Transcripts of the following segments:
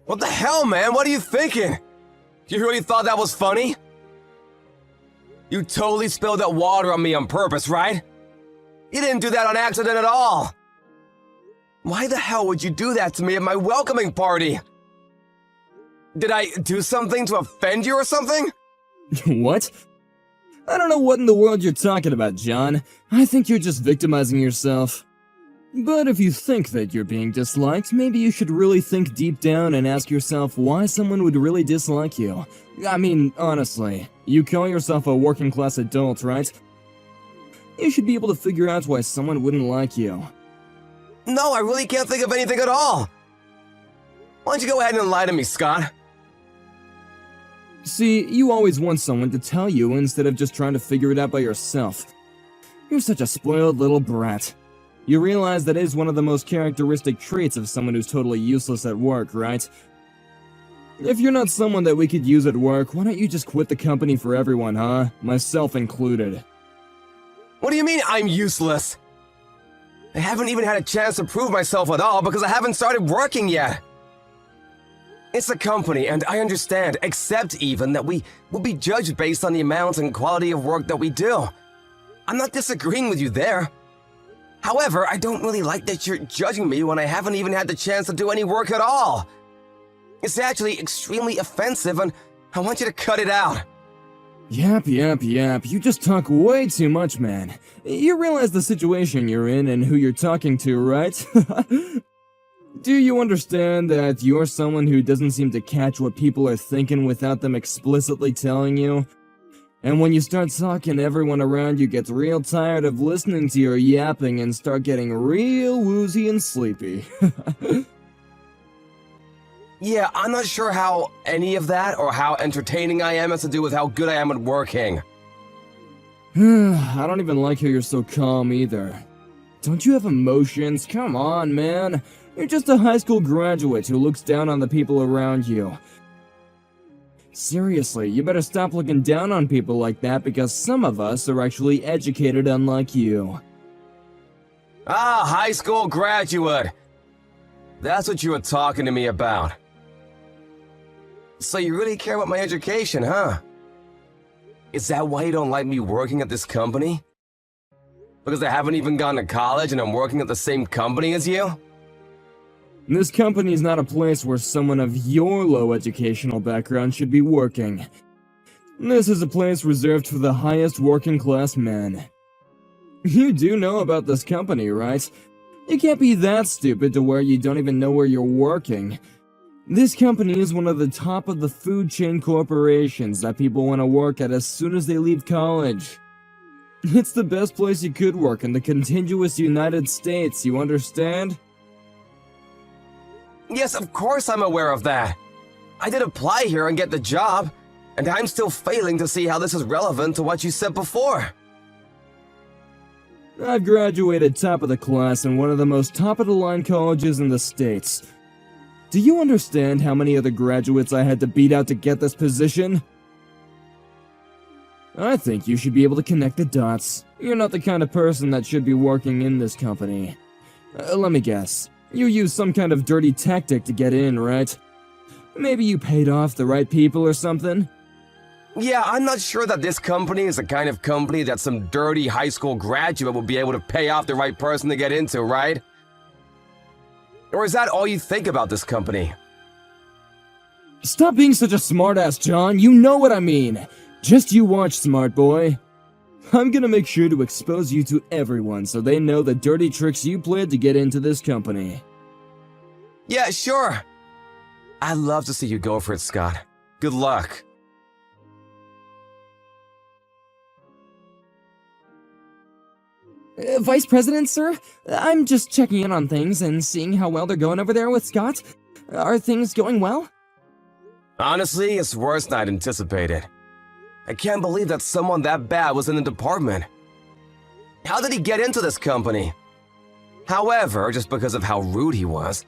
What the hell, man? What are you thinking? You really thought that was funny? You totally spilled that water on me on purpose, right? You didn't do that on accident at all. Why the hell would you do that to me at my welcoming party? Did I do something to offend you or something? What? I don't know what in the world you're talking about, John. I think you're just victimizing yourself. But if you think that you're being disliked, maybe you should really think deep down and ask yourself why someone would really dislike you. I mean, honestly, you call yourself a working-class adult, right? You should be able to figure out why someone wouldn't like you. No, I really can't think of anything at all. Why don't you go ahead and lie to me, Scott? See, you always want someone to tell you instead of just trying to figure it out by yourself. You're such a spoiled little brat. You realize that is one of the most characteristic traits of someone who's totally useless at work, right? If you're not someone that we could use at work, why don't you just quit the company for everyone, huh? Myself included. What do you mean I'm useless? I haven't even had a chance to prove myself at all because I haven't started working yet. It's a company, and I understand, accept even, that we will be judged based on the amount and quality of work that we do. I'm not disagreeing with you there. However, I don't really like that you're judging me when I haven't even had the chance to do any work at all. It's actually extremely offensive, and I want you to cut it out. Yap. You just talk way too much, man. You realize the situation you're in and who you're talking to, right? Do you understand that you're someone who doesn't seem to catch what people are thinking without them explicitly telling you? And when you start talking, everyone around you gets real tired of listening to your yapping and start getting real woozy and sleepy. Yeah, I'm not sure how any of that or how entertaining I am has to do with how good I am at working. I don't even like how you're so calm either. Don't you have emotions? Come on, man. You're just a high school graduate who looks down on the people around you. Seriously, you better stop looking down on people like that because some of us are actually educated unlike you. Ah, high school graduate. That's what you were talking to me about. So you really care about my education, huh? Is that why you don't like me working at this company? Because I haven't even gone to college and I'm working at the same company as you? This company is not a place where someone of your low educational background should be working. This is a place reserved for the highest working class men. You do know about this company, right? You can't be that stupid to where you don't even know where you're working. This company is one of the top of the food chain corporations that people want to work at as soon as they leave college. It's the best place you could work in the contiguous United States, you understand? Yes, of course I'm aware of that. I did apply here and get the job, and I'm still failing to see how this is relevant to what you said before. I've graduated top of the class in one of the most top-of-the-line colleges in the States. Do you understand how many other graduates I had to beat out to get this position? I think you should be able to connect the dots. You're not the kind of person that should be working in this company. Let me guess. You used some kind of dirty tactic to get in, right? Maybe you paid off the right people or something? Yeah, I'm not sure that this company is the kind of company that some dirty high school graduate will be able to pay off the right person to get into, right? Or is that all you think about this company? Stop being such a smartass, John. You know what I mean. Just you watch, smart boy. I'm gonna make sure to expose you to everyone so they know the dirty tricks you played to get into this company. Yeah, sure. I'd love to see you go for it, Scott. Good luck. Vice President, sir? I'm just checking in on things and seeing how well they're going over there with Scott. Are things going well? Honestly, it's worse than I'd anticipated. I can't believe that someone that bad was in the department. How did he get into this company? However, just because of how rude he was,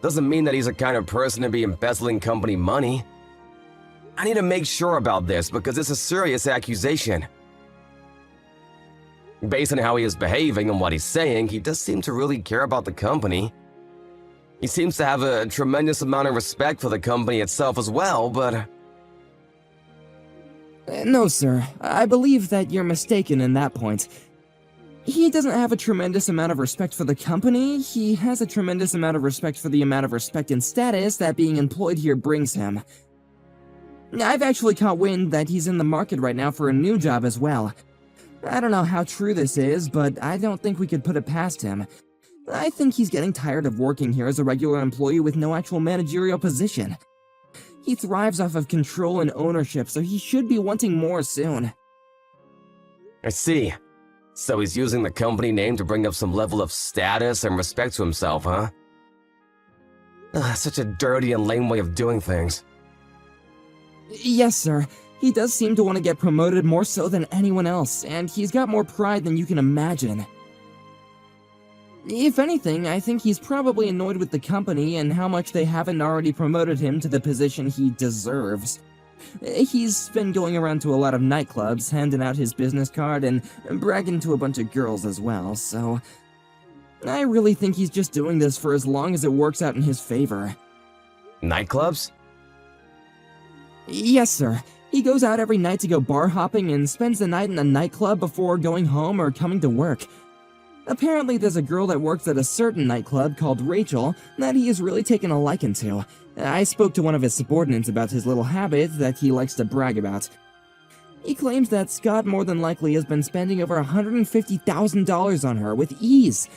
doesn't mean that he's the kind of person to be embezzling company money. I need to make sure about this because it's a serious accusation. Based on how he is behaving and what he's saying, he does seem to really care about the company. He seems to have a tremendous amount of respect for the company itself as well, but... No, sir. I believe that you're mistaken in that point. He doesn't have a tremendous amount of respect for the company, he has a tremendous amount of respect for the amount of respect and status that being employed here brings him. I've actually caught wind that he's in the market right now for a new job as well. I don't know how true this is, but I don't think we could put it past him. I think he's getting tired of working here as a regular employee with no actual managerial position. He thrives off of control and ownership, so he should be wanting more soon. I see. So he's using the company name to bring up some level of status and respect to himself, huh? Such a dirty and lame way of doing things. Yes, sir. He does seem to want to get promoted more so than anyone else, and he's got more pride than you can imagine. If anything, I think he's probably annoyed with the company and how much they haven't already promoted him to the position he deserves. He's been going around to a lot of nightclubs, handing out his business card and bragging to a bunch of girls as well, so... I really think he's just doing this for as long as it works out in his favor. Nightclubs? Yes, sir. He goes out every night to go bar hopping and spends the night in a nightclub before going home or coming to work. Apparently there's a girl that works at a certain nightclub called Rachel that he has really taken a liking to. I spoke to one of his subordinates about his little habit that he likes to brag about. He claims that Scott more than likely has been spending over $150,000 on her with ease.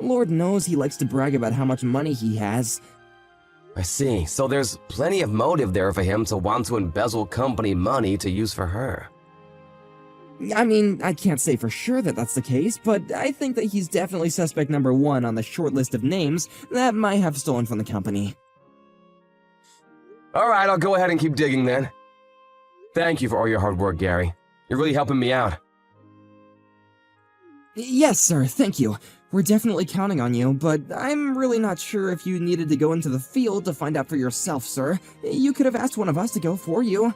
Lord knows he likes to brag about how much money he has. I see. So there's plenty of motive there for him to want to embezzle company money to use for her. I mean, I can't say for sure that that's the case, but I think that he's definitely suspect number one on the short list of names that might have stolen from the company. Alright, I'll go ahead and keep digging then. Thank you for all your hard work, Gary. You're really helping me out. Yes, sir, thank you. We're definitely counting on you, but I'm really not sure if you needed to go into the field to find out for yourself, sir. You could have asked one of us to go for you.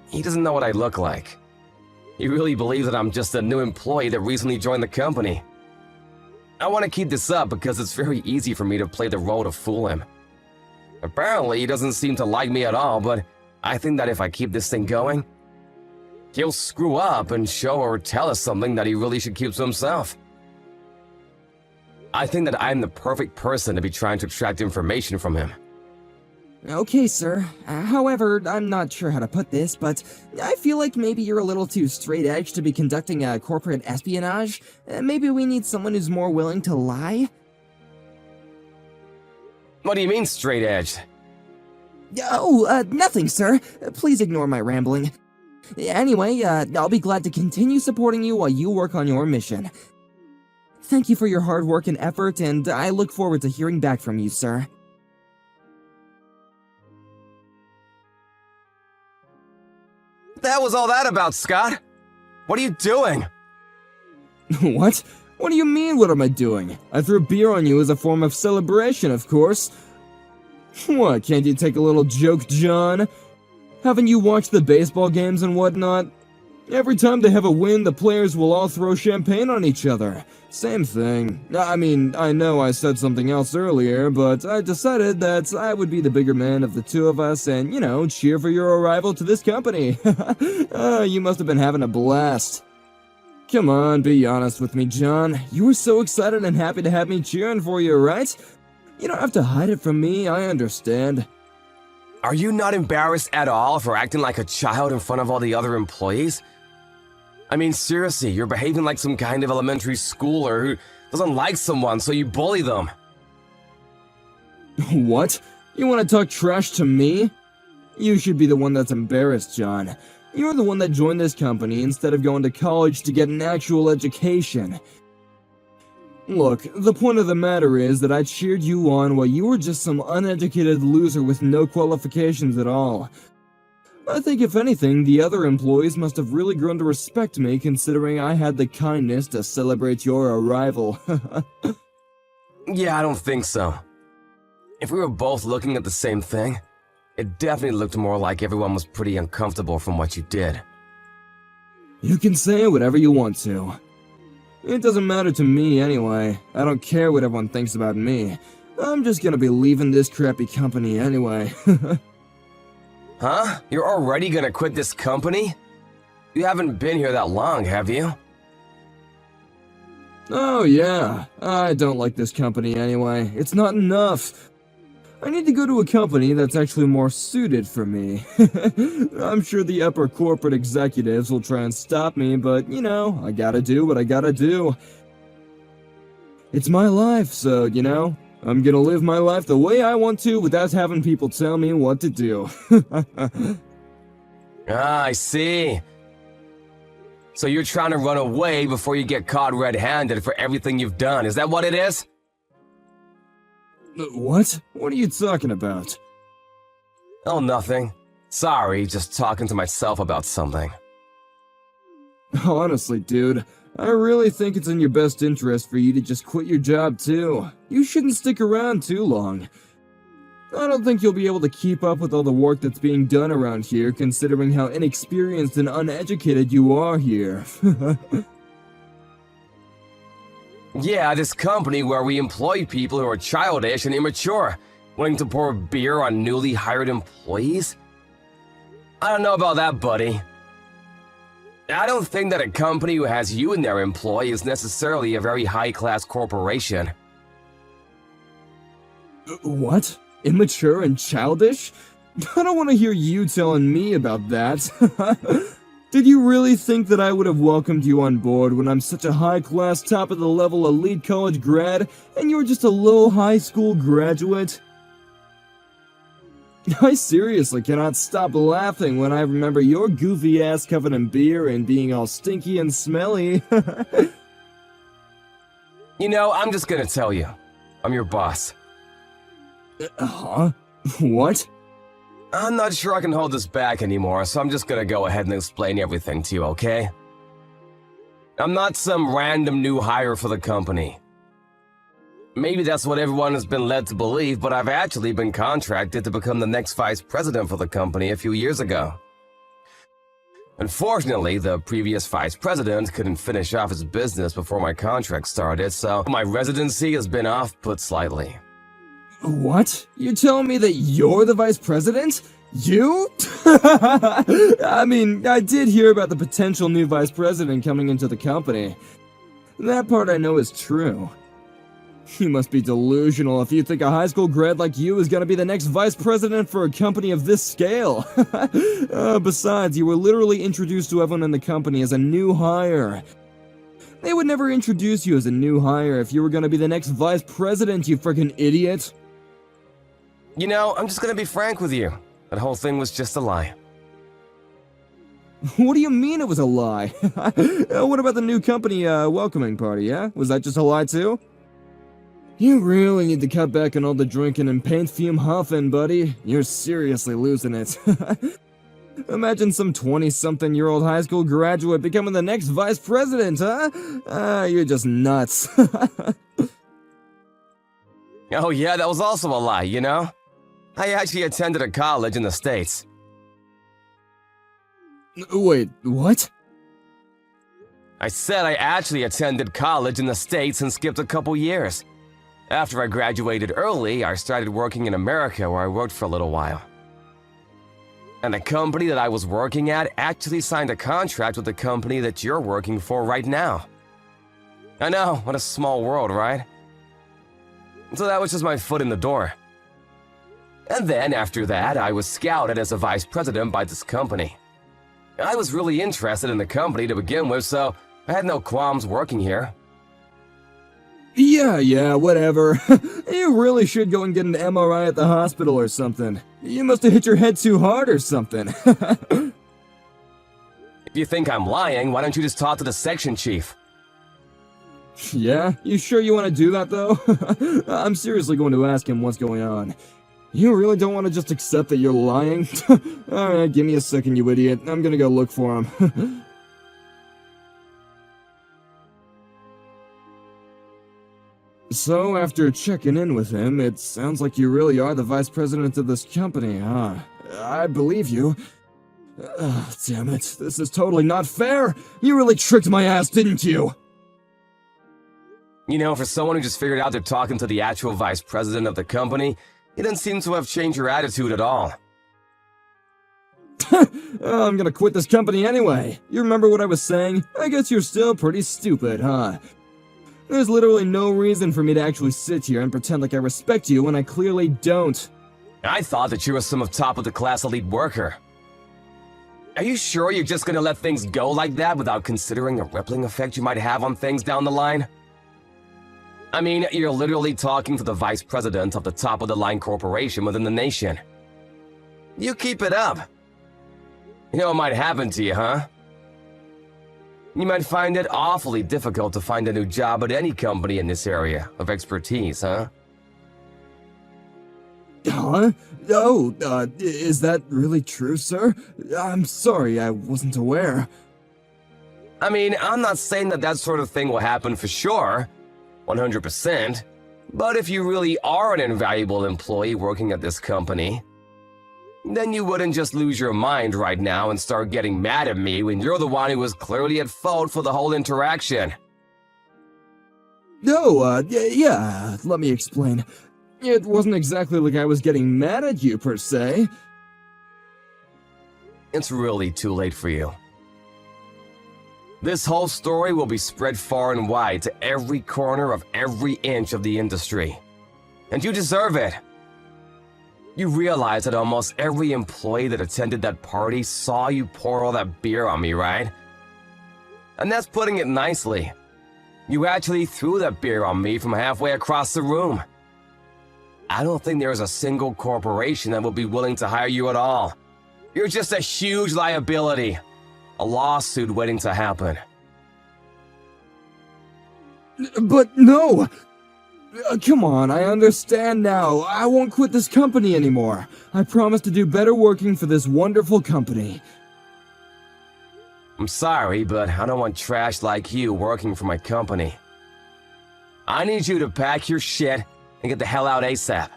He doesn't know what I look like. He really believes that I'm just a new employee that recently joined the company. I want to keep this up because it's very easy for me to play the role to fool him. Apparently, he doesn't seem to like me at all, but I think that if I keep this thing going, he'll screw up and show or tell us something that he really should keep to himself. I think that I'm the perfect person to be trying to extract information from him. Okay, sir. However, I'm not sure how to put this, but I feel like maybe you're a little too straight-edged to be conducting a corporate espionage. Maybe we need someone who's more willing to lie? What do you mean, straight-edged? Oh, nothing, sir. Please ignore my rambling. Anyway, I'll be glad to continue supporting you while you work on your mission. Thank you for your hard work and effort, and I look forward to hearing back from you, sir. That was all that about, Scott. What are you doing? What? What do you mean, what am I doing? I threw beer on you as a form of celebration, of course. What, can't you take a little joke, John? Haven't you watched the baseball games and whatnot? Every time they have a win, the players will all throw champagne on each other. Same thing. I mean, I know I said something else earlier, but I decided that I would be the bigger man of the two of us and, cheer for your arrival to this company. You must have been having a blast. Come on, be honest with me, John. You were so excited and happy to have me cheering for you, right? You don't have to hide it from me, I understand. Are you not embarrassed at all for acting like a child in front of all the other employees? I mean, seriously, you're behaving like some kind of elementary schooler who doesn't like someone, so you bully them. What? You want to talk trash to me? You should be the one that's embarrassed, John. You're the one that joined this company instead of going to college to get an actual education. Look, the point of the matter is that I cheered you on while you were just some uneducated loser with no qualifications at all. I think if anything, the other employees must have really grown to respect me considering I had the kindness to celebrate your arrival. Yeah, I don't think so. If we were both looking at the same thing, it definitely looked more like everyone was pretty uncomfortable from what you did. You can say whatever you want to. It doesn't matter to me anyway. I don't care what everyone thinks about me. I'm just gonna be leaving this crappy company anyway. Huh? You're already gonna quit this company? You haven't been here that long, have you? Oh yeah, I don't like this company anyway. It's not enough. I need to go to a company that's actually more suited for me. I'm sure the upper corporate executives will try and stop me, but you know, I gotta do what I gotta do. It's my life, so you know, I'm gonna live my life the way I want to without having people tell me what to do. Ah, I see. So you're trying to run away before you get caught red-handed for everything you've done, is that what it is? What? What are you talking about? Oh, nothing. Sorry, just talking to myself about something. Honestly, dude, I really think it's in your best interest for you to just quit your job too. You shouldn't stick around too long. I don't think you'll be able to keep up with all the work that's being done around here, considering how inexperienced and uneducated you are here. Yeah, this company where we employ people who are childish and immature, wanting to pour beer on newly hired employees? I don't know about that, buddy. I don't think that a company who has you in their employ is necessarily a very high-class corporation. What? Immature and childish? I don't want to hear you telling me about that. Did you really think that I would have welcomed you on board when I'm such a high-class, top-of-the-level elite college grad, and you're just a low high school graduate? I seriously cannot stop laughing when I remember your goofy ass covered in beer and being all stinky and smelly. You know, I'm just gonna tell you. I'm your boss. Huh? What? I'm not sure I can hold this back anymore, so I'm just gonna go ahead and explain everything to you, okay? I'm not some random new hire for the company. Maybe that's what everyone has been led to believe, but I've actually been contracted to become the next vice president for the company a few years ago. Unfortunately, the previous vice president couldn't finish off his business before my contract started, so my residency has been off-put slightly. What? You're telling me that you're the vice president? You? I mean, I did hear about the potential new vice president coming into the company. That part I know is true. You must be delusional if you think a high school grad like you is gonna be the next vice president for a company of this scale. Besides, you were literally introduced to everyone in the company as a new hire. They would never introduce you as a new hire if you were gonna be the next vice president, you freaking idiot. You know, I'm just gonna be frank with you. That whole thing was just a lie. What do you mean it was a lie? What about the new company welcoming party, yeah? Was that just a lie too? You really need to cut back on all the drinking and paint fume huffing, buddy. You're seriously losing it. Imagine some 20-something-year-old high school graduate becoming the next vice president, huh? You're just nuts. Oh yeah, that was also a lie, you know? I actually attended a college in the States. Wait, what? I said I actually attended college in the States and skipped a couple years. After I graduated early, I started working in America where I worked for a little while. And the company that I was working at actually signed a contract with the company that you're working for right now. I know, what a small world, right? So that was just my foot in the door. And then after that, I was scouted as a vice president by this company. I was really interested in the company to begin with, so I had no qualms working here. Yeah, whatever. You really should go and get an MRI at the hospital or something. You must have hit your head too hard or something. If you think I'm lying, why don't you just talk to the section chief? Yeah? You sure you want to do that, though? I'm seriously going to ask him what's going on. You really don't want to just accept that you're lying? Alright, give me a second, you idiot. I'm gonna go look for him. So, after checking in with him, it sounds like you really are the vice president of this company, huh? I believe you. Damn it, this is totally not fair! You really tricked my ass, didn't you? You know, for someone who just figured out they're talking to the actual vice president of the company, you didn't seem to have changed your attitude at all. I'm gonna quit this company anyway. You remember what I was saying? I guess you're still pretty stupid, huh? There's literally no reason for me to actually sit here and pretend like I respect you when I clearly don't. I thought that you were some top-of-the-class elite worker. Are you sure you're just gonna let things go like that without considering the rippling effect you might have on things down the line? I mean, you're literally talking to the vice president of the top-of-the-line corporation within the nation. You keep it up. You know what might happen to you, huh? You might find it awfully difficult to find a new job at any company in this area of expertise, huh? Huh? Oh, is that really true, sir? I'm sorry, I wasn't aware. I mean, I'm not saying that that sort of thing will happen for sure, 100%, but if you really are an invaluable employee working at this company, then you wouldn't just lose your mind right now and start getting mad at me when you're the one who was clearly at fault for the whole interaction. No, yeah, let me explain. It wasn't exactly like I was getting mad at you, per se. It's really too late for you. This whole story will be spread far and wide to every corner of every inch of the industry. And you deserve it. You realize that almost every employee that attended that party saw you pour all that beer on me, right? And that's putting it nicely. You actually threw that beer on me from halfway across the room. I don't think there's a single corporation that will be willing to hire you at all. You're just a huge liability. A lawsuit waiting to happen. But no! Come on, I understand now. I won't quit this company anymore. I promise to do better working for this wonderful company. I'm sorry, but I don't want trash like you working for my company. I need you to pack your shit and get the hell out ASAP.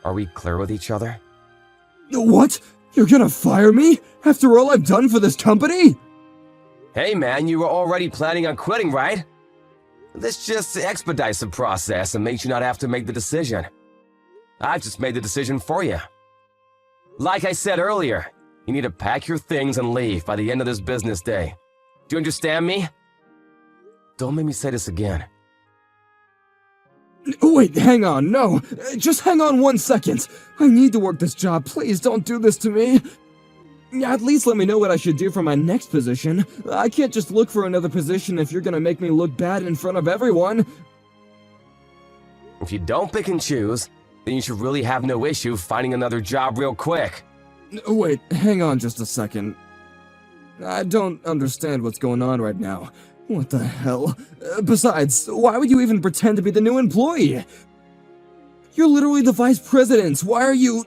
Are we clear with each other? What? You're gonna fire me? After all I've done for this company? Hey man, you were already planning on quitting, right? This just expedites the process and makes you not have to make the decision. I've just made the decision for you. Like I said earlier, you need to pack your things and leave by the end of this business day. Do you understand me? Don't make me say this again. Wait, hang on, no. Just hang on 1 second. I need to work this job. Please don't do this to me. At least let me know what I should do for my next position. I can't just look for another position if you're gonna make me look bad in front of everyone. If you don't pick and choose, then you should really have no issue finding another job real quick. Wait, hang on just a second. I don't understand what's going on right now. What the hell? Besides, why would you even pretend to be the new employee? You're literally the vice president. Why are you...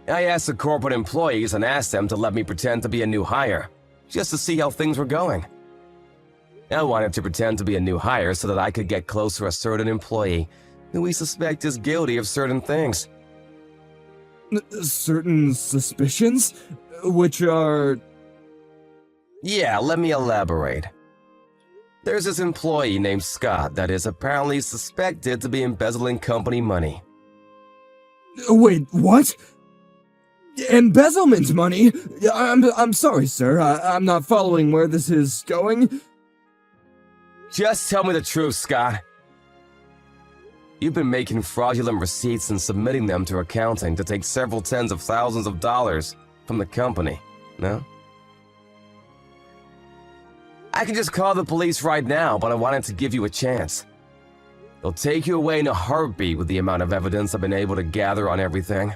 I asked the corporate employees and asked them to let me pretend to be a new hire, just to see how things were going. I wanted to pretend to be a new hire so that I could get close to a certain employee who we suspect is guilty of certain things. Certain suspicions? Which are... Yeah, let me elaborate. There's this employee named Scott that is apparently suspected to be embezzling company money. Wait, what? Embezzlement money? I'm sorry, sir. I'm not following where this is going. Just tell me the truth, Scott. You've been making fraudulent receipts and submitting them to accounting to take several tens of thousands of dollars from the company, no? I can just call the police right now, but I wanted to give you a chance. They'll take you away in a heartbeat with the amount of evidence I've been able to gather on everything.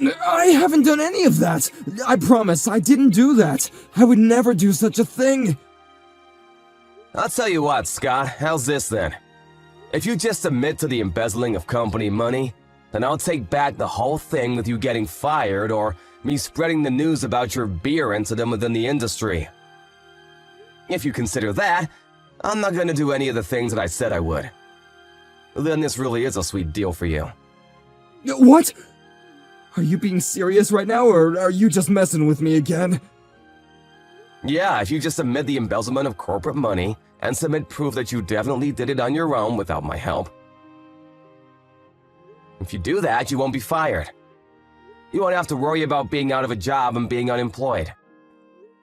I haven't done any of that. I promise, I didn't do that. I would never do such a thing. I'll tell you what, Scott, how's this then? If you just admit to the embezzling of company money, then I'll take back the whole thing with you getting fired or me spreading the news about your beer incident within the industry. If you consider that, I'm not gonna do any of the things that I said I would. Then this really is a sweet deal for you. What? Are you being serious right now, or are you just messing with me again? Yeah, if you just admit the embezzlement of corporate money, and submit proof that you definitely did it on your own without my help. If you do that, you won't be fired. You won't have to worry about being out of a job and being unemployed.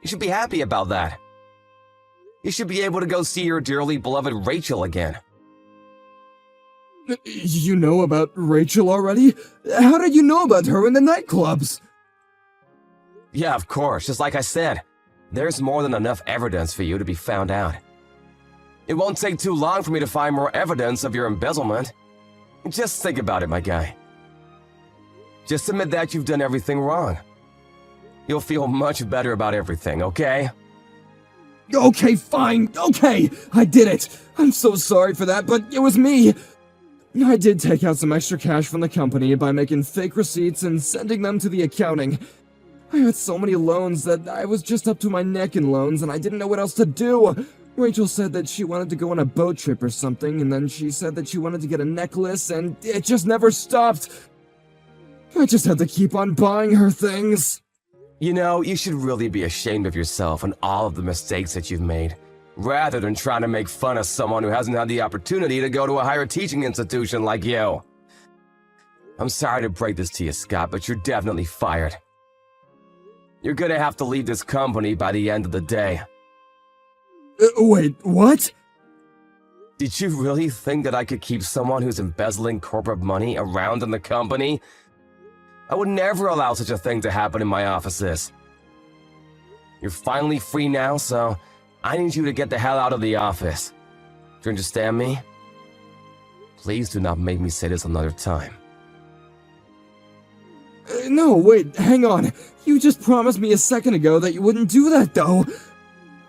You should be happy about that. You should be able to go see your dearly beloved Rachel again. You know about Rachel already? How did you know about her in the nightclubs? Yeah, of course, just like I said. There's more than enough evidence for you to be found out. It won't take too long for me to find more evidence of your embezzlement. Just think about it, my guy. Just admit that you've done everything wrong. You'll feel much better about everything, okay? Okay, fine, okay, I did it. I'm so sorry for that, but it was me. I did take out some extra cash from the company by making fake receipts and sending them to the accounting. I had so many loans that I was just up to my neck in loans and I didn't know what else to do. Rachel said that she wanted to go on a boat trip or something, and then she said that she wanted to get a necklace, and it just never stopped. I just had to keep on buying her things. You know, you should really be ashamed of yourself and all of the mistakes that you've made, rather than trying to make fun of someone who hasn't had the opportunity to go to a higher teaching institution like you. I'm sorry to break this to you, Scott, but you're definitely fired. You're gonna have to leave this company by the end of the day. Wait, what? Did you really think that I could keep someone who's embezzling corporate money around in the company? I would never allow such a thing to happen in my offices. You're finally free now, so I need you to get the hell out of the office. Do you understand me? Please do not make me say this another time. No, wait, hang on. You just promised me a second ago that you wouldn't do that, though.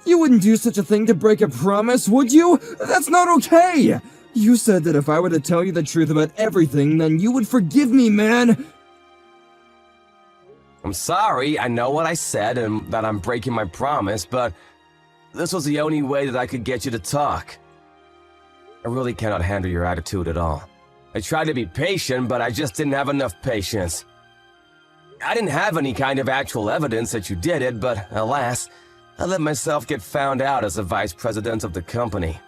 You wouldn't do such a thing to break a promise, would you? That's not okay! You said that if I were to tell you the truth about everything, then you would forgive me, man! I'm sorry, I know what I said and that I'm breaking my promise, but this was the only way that I could get you to talk. I really cannot handle your attitude at all. I tried to be patient, but I just didn't have enough patience. I didn't have any kind of actual evidence that you did it, but alas, I let myself get found out as the vice president of the company.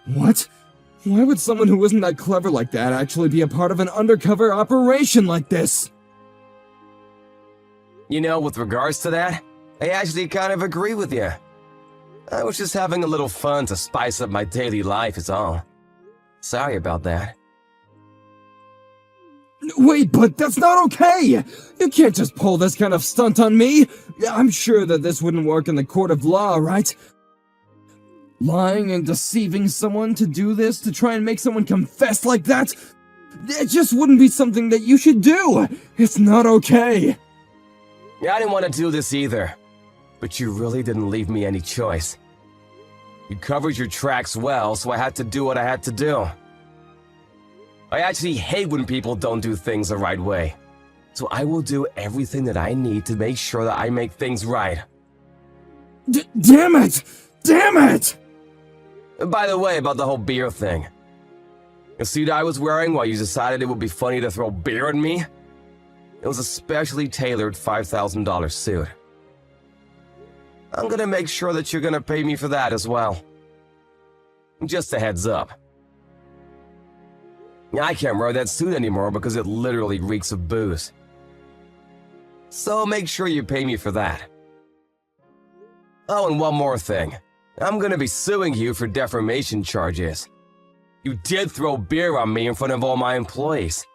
What? Why would someone who isn't that clever like that actually be a part of an undercover operation like this? You know, with regards to that, I actually kind of agree with you. I was just having a little fun to spice up my daily life is all. Sorry about that. Wait, but that's not okay! You can't just pull this kind of stunt on me! I'm sure that this wouldn't work in the court of law, right? Lying and deceiving someone to do this, to try and make someone confess like that? It just wouldn't be something that you should do! It's not okay! Yeah, I didn't want to do this either, but you really didn't leave me any choice. You covered your tracks well, so I had to do what I had to do. I actually hate when people don't do things the right way, so I will do everything that I need to make sure that I make things right. Damn it! Damn it! By the way, about the whole beer thing. The suit I was wearing while you decided it would be funny to throw beer at me? It was a specially tailored $5,000 suit. I'm gonna make sure that you're gonna pay me for that as well. Just a heads up. I can't wear that suit anymore because it literally reeks of booze. So make sure you pay me for that. Oh, and one more thing. I'm gonna be suing you for defamation charges. You did throw beer on me in front of all my employees.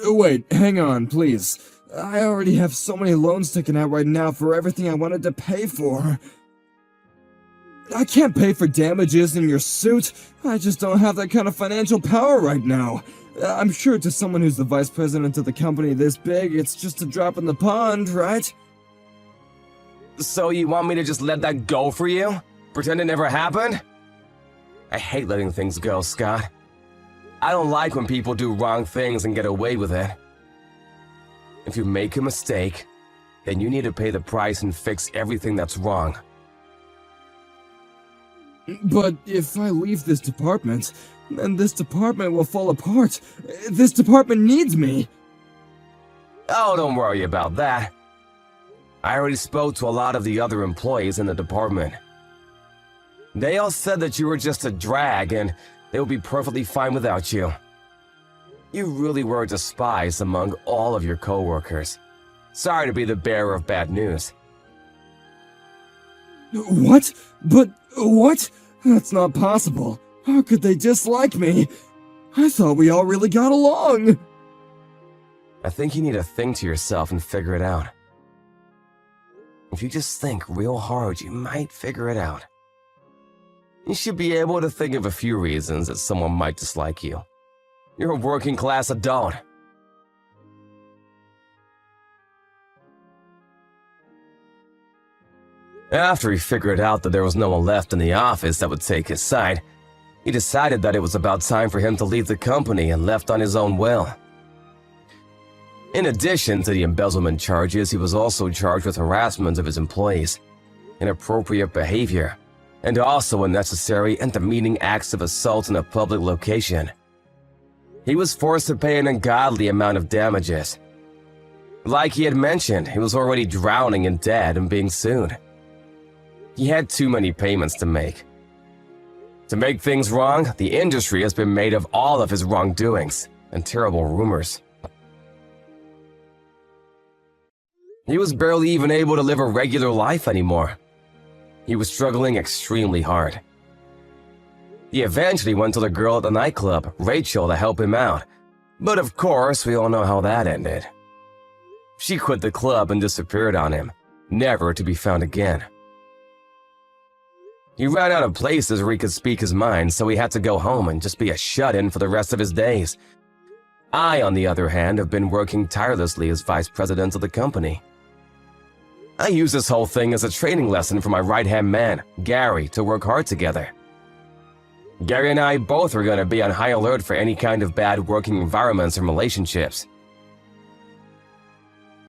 Wait, hang on, please. I already have so many loans taken out right now for everything I wanted to pay for. I can't pay for damages in your suit. I just don't have that kind of financial power right now. I'm sure to someone who's the vice president of the company this big, it's just a drop in the pond, right? So you want me to just let that go for you? Pretend it never happened? I hate letting things go, Scott. I don't like when people do wrong things and get away with it. If you make a mistake, then you need to pay the price and fix everything that's wrong. But if I leave this department, then this department will fall apart. This department needs me. Oh, don't worry about that. I already spoke to a lot of the other employees in the department. They all said that you were just a drag and they would be perfectly fine without you. You really were despised among all of your coworkers. Sorry to be the bearer of bad news. What? But what? That's not possible. How could they dislike me? I thought we all really got along. I think you need to think to yourself and figure it out. If you just think real hard, you might figure it out. You should be able to think of a few reasons that someone might dislike you. You're a working class adult. After he figured out that there was no one left in the office that would take his side, he decided that it was about time for him to leave the company and left on his own will. In addition to the embezzlement charges, he was also charged with harassment of his employees, inappropriate behavior, and also unnecessary and demeaning acts of assault in a public location. He was forced to pay an ungodly amount of damages. Like he had mentioned, he was already drowning in debt and being sued. He had too many payments to make. To make things wrong, the industry has been made of all of his wrongdoings and terrible rumors. He was barely even able to live a regular life anymore. He was struggling extremely hard. He eventually went to the girl at the nightclub, Rachel, to help him out. But of course, we all know how that ended. She quit the club and disappeared on him, never to be found again. He ran out of places where he could speak his mind, so he had to go home and just be a shut-in for the rest of his days. I, on the other hand, have been working tirelessly as vice president of the company. I use this whole thing as a training lesson for my right-hand man, Gary, to work hard together. Gary and I both are going to be on high alert for any kind of bad working environments and relationships.